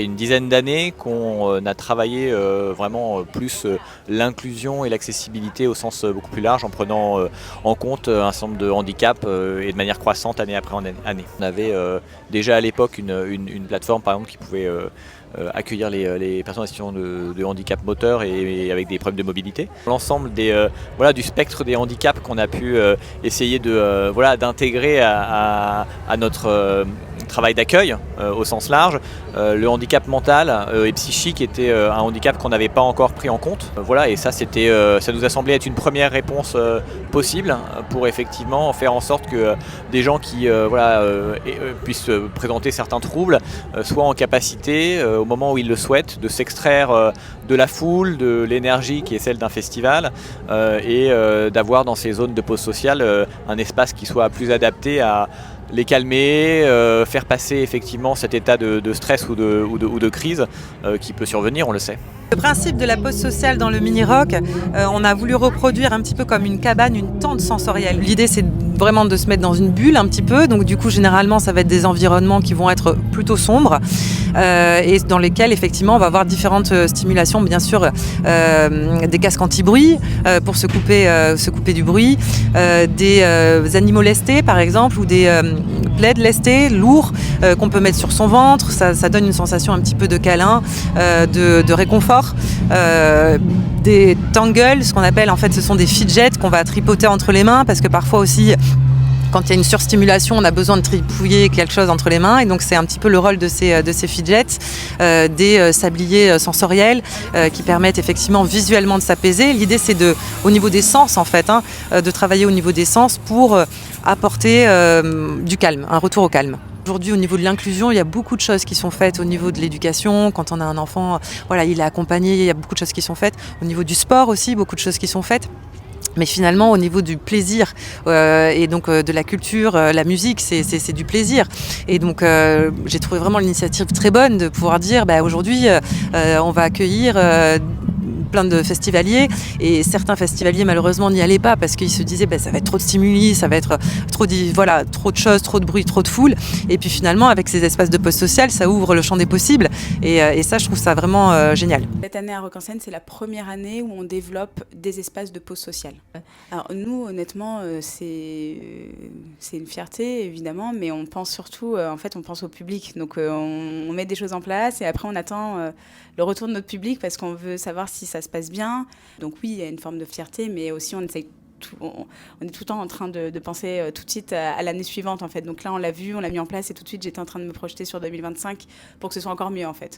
fait une dizaine d'années qu'on a travaillé vraiment plus l'inclusion et l'accessibilité au sens beaucoup plus large en prenant en compte un certain nombre de handicaps et de manière croissante année après année. On avait déjà à l'époque une plateforme par exemple qui pouvait accueillir les personnes en situation de handicap moteur et avec des problèmes de mobilité. L'ensemble du spectre des handicaps qu'on a pu essayer d'intégrer à notre travail d'accueil au sens large. Le handicap mental et psychique était un handicap qu'on n'avait pas encore pris en compte. Et ça nous a semblé être une première réponse possible pour effectivement faire en sorte que des gens qui puissent présenter certains troubles soient en capacité, au moment où ils le souhaitent, de s'extraire de la foule, de l'énergie qui est celle d'un festival et d'avoir dans ces zones de pause sociale un espace qui soit plus adapté à les calmer, faire passer effectivement cet état de stress ou de crise qui peut survenir, on le sait. Le principe de la pause sociale dans le mini-rock, on a voulu reproduire un petit peu comme une cabane, une tente sensorielle. L'idée c'est vraiment de se mettre dans une bulle un petit peu, donc du coup généralement ça va être des environnements qui vont être plutôt sombres et dans lesquels effectivement on va avoir différentes stimulations, bien sûr des casques anti-bruit pour se couper du bruit, des animaux lestés par exemple ou des plaids lestés, lourds qu'on peut mettre sur son ventre, ça donne une sensation un petit peu de câlin, de réconfort. Des tangles, ce qu'on appelle en fait, ce sont des fidgets qu'on va tripoter entre les mains parce que parfois aussi quand il y a une surstimulation, on a besoin de tripouiller quelque chose entre les mains et donc c'est un petit peu le rôle de ces fidgets, des sabliers sensoriels qui permettent effectivement visuellement de s'apaiser. L'idée c'est au niveau des sens en fait, de travailler au niveau des sens pour apporter du calme, un retour au calme. Aujourd'hui, au niveau de l'inclusion, il y a beaucoup de choses qui sont faites au niveau de l'éducation. Quand on a un enfant, il est accompagné, il y a beaucoup de choses qui sont faites. Au niveau du sport aussi, beaucoup de choses qui sont faites. Mais finalement, au niveau du plaisir et donc de la culture, la musique, c'est du plaisir. Et donc, j'ai trouvé vraiment l'initiative très bonne de pouvoir dire, aujourd'hui, on va accueillir plein de festivaliers et certains festivaliers malheureusement n'y allaient pas parce qu'ils se disaient ça va être trop de stimuli, ça va être trop de choses, trop de bruit, trop de foule et puis finalement avec ces espaces de pause sociale ça ouvre le champ des possibles et ça je trouve ça vraiment génial. Cette année à Rock en Seine c'est la première année où on développe des espaces de pause sociale. Alors nous honnêtement c'est une fierté évidemment mais on pense surtout on pense au public donc on met des choses en place et après on attend le retour de notre public parce qu'on veut savoir si ça se passe bien. Donc oui, il y a une forme de fierté, mais aussi on est tout le temps en train de penser tout de suite à l'année suivante en fait. Donc là on l'a vu, on l'a mis en place et tout de suite j'étais en train de me projeter sur 2025 pour que ce soit encore mieux en fait.